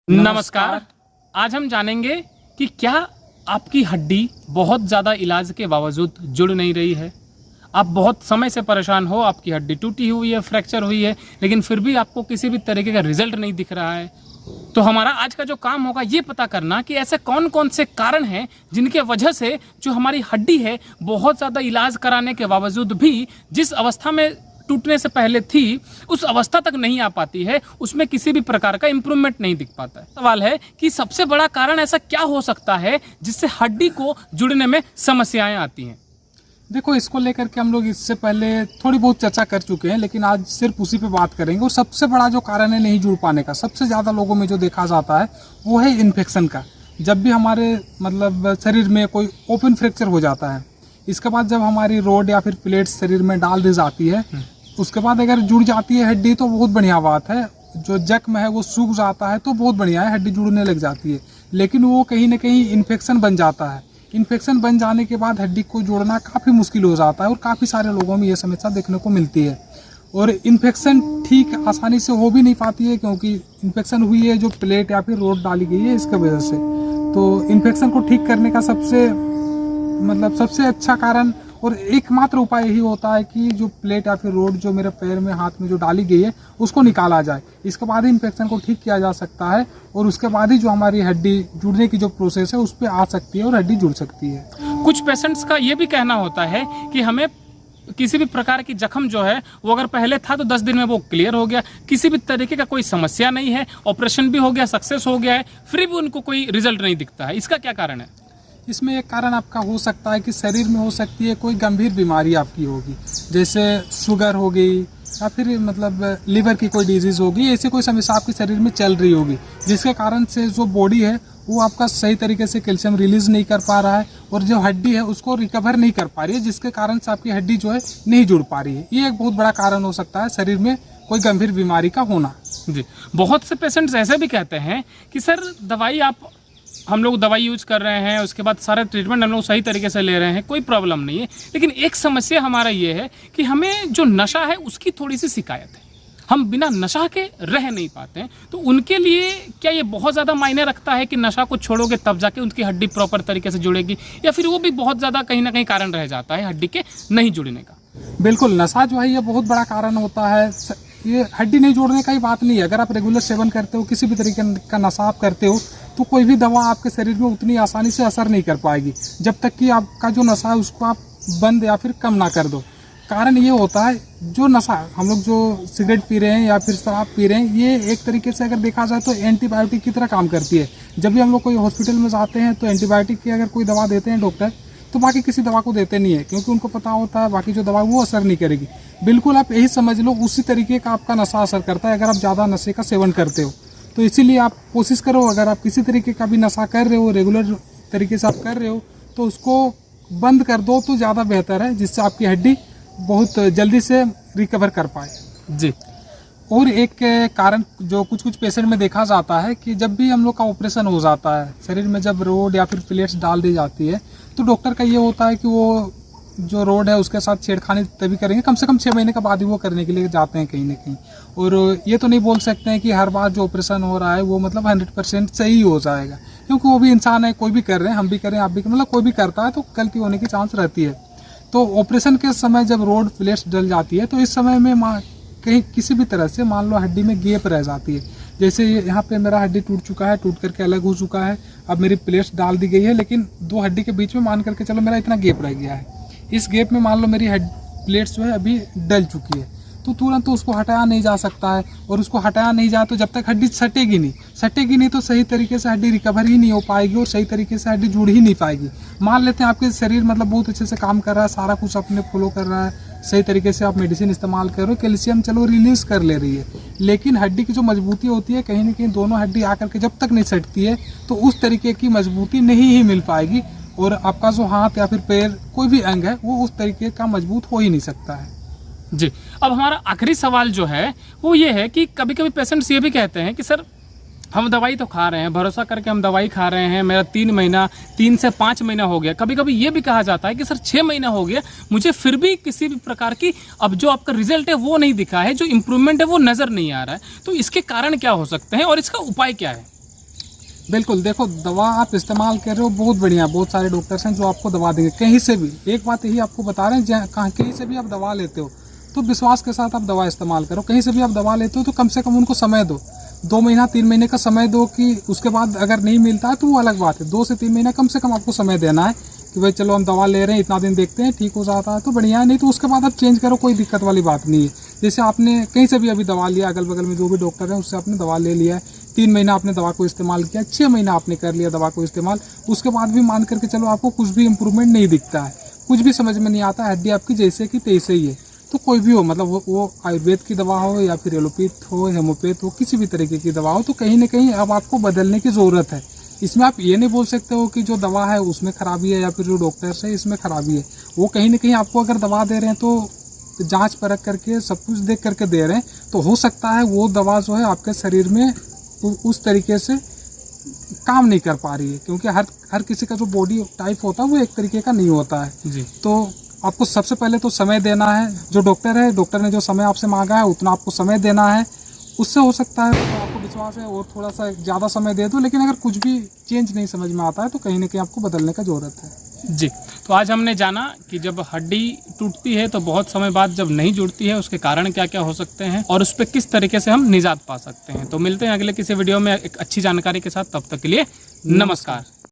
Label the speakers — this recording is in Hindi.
Speaker 1: नमस्कार। आज हम जानेंगे कि क्या आपकी हड्डी बहुत ज़्यादा इलाज के बावजूद जुड़ नहीं रही है। आप बहुत समय से परेशान हो, आपकी हड्डी टूटी हुई है, फ्रैक्चर हुई है, लेकिन फिर भी आपको किसी भी तरीके का रिजल्ट नहीं दिख रहा है। तो हमारा आज का जो काम होगा ये पता करना कि ऐसे कौन कौन से कारण हैं जिनके वजह से जो हमारी हड्डी है बहुत ज़्यादा इलाज कराने के बावजूद भी जिस अवस्था में टूटने से पहले थी उस अवस्था तक नहीं आ पाती है, उसमें किसी भी प्रकार का इम्प्रूवमेंट नहीं दिख पाता है। सवाल है कि सबसे बड़ा कारण ऐसा क्या हो सकता है जिससे हड्डी को जुड़ने में समस्याएं आती हैं।
Speaker 2: देखो, इसको लेकर के हम लोग इससे पहले थोड़ी बहुत चर्चा कर चुके हैं, लेकिन आज सिर्फ उसी पे बात करेंगे। और सबसे बड़ा जो कारण है नहीं जुड़ पाने का, सबसे ज़्यादा लोगों में जो देखा जाता है वो है इन्फेक्शन का। जब भी हमारे शरीर में कोई ओपन फ्रैक्चर हो जाता है, इसके बाद जब हमारी रोड या फिर प्लेट्स शरीर में डाल दी जाती है, उसके बाद अगर जुड़ जाती है हड्डी तो बहुत बढ़िया बात है। जो जख्म है वो सूख जाता है तो बहुत बढ़िया है, हड्डी जुड़ने लग जाती है। लेकिन वो कहीं ना कहीं इन्फेक्शन बन जाता है। इन्फेक्शन बन जाने के बाद हड्डी को जोड़ना काफ़ी मुश्किल हो जाता है और काफ़ी सारे लोगों में ये समस्या देखने को मिलती है। और इन्फेक्शन ठीक आसानी से हो भी नहीं पाती है, क्योंकि इन्फेक्शन हुई है जो प्लेट या फिर रोड डाली गई है इसके वजह से। तो इन्फेक्शन को ठीक करने का सबसे अच्छा कारण और एकमात्र उपाय यही होता है कि जो प्लेट या फिर रोड जो मेरे पैर में हाथ में जो डाली गई है उसको निकाला जाए। इसके बाद ही इन्फेक्शन को ठीक किया जा सकता है और उसके बाद ही जो हमारी हड्डी जुड़ने की जो प्रोसेस है उस पर आ सकती है और हड्डी जुड़ सकती है।
Speaker 1: कुछ पेशेंट्स का ये भी कहना होता है कि हमें किसी भी प्रकार की जख्म जो है वो अगर पहले था तो 10 दिन में वो क्लियर हो गया, किसी भी तरीके का कोई समस्या नहीं है, ऑपरेशन भी हो गया, सक्सेस हो गया है, फिर भी उनको कोई रिजल्ट नहीं दिखता है। इसका क्या कारण है?
Speaker 2: इसमें एक कारण आपका हो सकता है कि शरीर में हो सकती है कोई गंभीर बीमारी आपकी होगी, जैसे शुगर हो गई या फिर लीवर की कोई डिजीज़ होगी। ऐसी कोई समस्या आपके शरीर में चल रही होगी जिसके कारण से जो बॉडी है वो आपका सही तरीके से कैल्शियम रिलीज नहीं कर पा रहा है और जो हड्डी है उसको रिकवर नहीं कर पा रही है, जिसके कारण से आपकी हड्डी जो है नहीं जुड़ पा रही है। ये एक बहुत बड़ा कारण हो सकता है शरीर में कोई गंभीर बीमारी का होना।
Speaker 1: जी, बहुत से पेशेंट्स ऐसे भी कहते हैं कि सर हम लोग दवाई यूज कर रहे हैं, उसके बाद सारे ट्रीटमेंट हम लोग सही तरीके से ले रहे हैं, कोई प्रॉब्लम नहीं है, लेकिन एक समस्या हमारा ये है कि हमें जो नशा है उसकी थोड़ी सी शिकायत है, हम बिना नशा के रह नहीं पाते हैं। तो उनके लिए क्या ये बहुत ज़्यादा मायने रखता है कि नशा को छोड़ोगे तब जाके उनकी हड्डी प्रॉपर तरीके से जुड़ेगी, या फिर वो भी बहुत ज़्यादा कहीं ना कहीं कारण रह जाता है हड्डी के नहीं जुड़ने का?
Speaker 2: बिल्कुल, नशा जो है ये बहुत बड़ा कारण होता है। ये हड्डी नहीं जोड़ने का ही बात नहीं है। अगर आप रेगुलर सेवन करते हो, किसी भी तरीके का नशा आप करते हो, तो कोई भी दवा आपके शरीर में उतनी आसानी से असर नहीं कर पाएगी जब तक कि आपका जो नशा है उसको आप बंद या फिर कम ना कर दो। कारण ये होता है, जो नशा हम लोग जो सिगरेट पी रहे हैं या फिर शराब पी रहे हैं, ये एक तरीके से अगर देखा जाए तो एंटीबायोटिक की तरह काम करती है। जब भी हम लोग कोई हॉस्पिटल में जाते हैं तो एंटीबायोटिक की अगर कोई दवा देते हैं डॉक्टर, तो बाकी किसी दवा को देते नहीं है, क्योंकि उनको पता होता है बाकी जो दवा वो असर नहीं करेगी। बिल्कुल आप यही समझ लो, उसी तरीके का आपका नशा असर करता है अगर आप ज़्यादा नशे का सेवन करते हो। तो इसीलिए आप कोशिश करो, अगर आप किसी तरीके का भी नशा कर रहे हो, रेगुलर तरीके से आप कर रहे हो, तो उसको बंद कर दो तो ज़्यादा बेहतर है, जिससे आपकी हड्डी बहुत जल्दी से रिकवर कर पाए।
Speaker 1: जी।
Speaker 2: और एक कारण जो कुछ पेशेंट में देखा जाता है कि जब भी हम लोग का ऑपरेशन हो जाता है, शरीर में जब रोड या फिर प्लेट्स डाल दी जाती है, तो डॉक्टर का ये होता है कि वो जो रोड है उसके साथ छेड़खानी तभी करेंगे, कम से कम 6 महीने के बाद ही वो करने के लिए जाते हैं कहीं ना कहीं। और ये तो नहीं बोल सकते हैं कि हर बार जो ऑपरेशन हो रहा है वो 100% सही हो जाएगा, क्योंकि वो भी इंसान है, कोई भी कर रहे हैं, हम भी करें, आप भी करें, कोई भी करता है तो गलती होने की चांस रहती है। तो ऑपरेशन के समय जब रोड प्लेट्स डल जाती है तो इस समय में कहीं किसी भी तरह से मान लो हड्डी में गैप रह जाती है। जैसे यहाँ पे मेरा हड्डी टूट चुका है, टूट करके अलग हो चुका है, अब मेरी प्लेट्स डाल दी गई है, लेकिन 2 हड्डी के बीच में मान करके चलो मेरा इतना गैप रह गया है। इस गैप में मान लो मेरी प्लेट्स जो है अभी डल चुकी है, तो तुरंत तो उसको हटाया नहीं जा सकता है, और उसको हटाया नहीं जाए तो जब तक हड्डी सटेगी नहीं तो सही तरीके से हड्डी रिकवर ही नहीं हो पाएगी और सही तरीके से हड्डी जुड़ ही नहीं पाएगी। मान लेते हैं आपके शरीर बहुत अच्छे से काम कर रहा है, सारा कुछ अपने फॉलो कर रहा है, सही तरीके से आप मेडिसिन इस्तेमाल कर रहे हो, कैल्शियम चलो रिलीज कर ले रही है, लेकिन हड्डी की जो मजबूती होती है कहीं ना कहीं दोनों हड्डी आकर के जब तक नहीं सटती है तो उस तरीके की मजबूती नहीं ही मिल पाएगी, और आपका जो हाथ या फिर पैर कोई भी अंग है वो उस तरीके का मजबूत हो ही नहीं सकता है।
Speaker 1: जी, अब हमारा आखिरी सवाल जो है वो ये है कि कभी कभी पेशेंट्स ये भी कहते हैं कि सर हम दवाई तो खा रहे हैं, भरोसा करके हम दवाई खा रहे हैं, मेरा 3 से 5 महीना हो गया, कभी कभी ये भी कहा जाता है कि सर 6 महीना हो गया, मुझे फिर भी किसी भी प्रकार की अब जो आपका रिजल्ट है वो नहीं दिखा है, जो इम्प्रूवमेंट है वो नज़र नहीं आ रहा है। तो इसके कारण क्या हो सकते हैं और इसका उपाय क्या है?
Speaker 2: बिल्कुल, देखो दवा आप इस्तेमाल कर रहे हो बहुत बढ़िया, बहुत सारे डॉक्टर्स हैं जो आपको दवा देंगे कहीं से भी। एक बात यही आपको बता रहे हैं, कहीं से भी आप दवा लेते हो तो विश्वास के साथ आप दवा इस्तेमाल करो। कहीं से भी आप दवा लेते हो तो कम से कम उनको समय दो, 2 महीना 3 महीने का समय दो, कि उसके बाद अगर नहीं मिलता है तो वो अलग बात है। 2 से 3 महीना कम से कम आपको समय देना है कि भाई चलो हम दवा ले रहे हैं, इतना दिन देखते हैं, ठीक हो जाता है तो बढ़िया है, नहीं तो उसके बाद आप चेंज करो, कोई दिक्कत वाली बात नहीं है। जैसे आपने कहीं से भी अभी दवा लिया, अगल बगल में जो भी डॉक्टर है उससे आपने दवा ले लिया है, 3 महीना आपने दवा को इस्तेमाल किया, 6 महीना आपने कर लिया दवा को इस्तेमाल, उसके बाद भी मान करके चलो आपको कुछ भी इम्प्रूवमेंट नहीं दिखता है, कुछ भी समझ में नहीं आता, हड्डी आपकी जैसे कि तैसे ही है, तो कोई भी हो, मतलब वो आयुर्वेद की दवा हो या फिर एलोपैथ हो, हेमोपैथ हो, किसी भी तरीके की दवा हो, तो कहीं ना कहीं अब आपको बदलने की ज़रूरत है। इसमें आप ये नहीं बोल सकते हो कि जो दवा है उसमें खराबी है या फिर जो डॉक्टर्स है इसमें खराबी है। वो कहीं ना कहीं आपको अगर दवा दे रहे हैं तो जांच परख करके सब कुछ देख करके दे रहे हैं, तो हो सकता है वो दवा जो है आपके शरीर में उस तरीके से काम नहीं कर पा रही है, क्योंकि हर किसी का जो बॉडी टाइप होता है वो एक तरीके का नहीं होता है
Speaker 1: जी।
Speaker 2: तो आपको सबसे पहले तो समय देना है। जो डॉक्टर है, डॉक्टर ने जो समय आपसे मांगा है उतना आपको समय देना है। उससे हो सकता है तो आपको विश्वास है और थोड़ा सा ज़्यादा समय दे दो, लेकिन अगर कुछ भी चेंज नहीं समझ में आता है तो कहीं ना कहीं आपको बदलने का ज़रूरत है।
Speaker 1: जी, तो आज हमने जाना कि जब हड्डी टूटती है तो बहुत समय बाद जब नहीं जुड़ती है उसके कारण क्या क्या हो सकते हैं और उस पर किस तरीके से हम निजात पा सकते हैं। तो मिलते हैं अगले किसी वीडियो में एक अच्छी जानकारी के साथ, तब तक के लिए नमस्कार।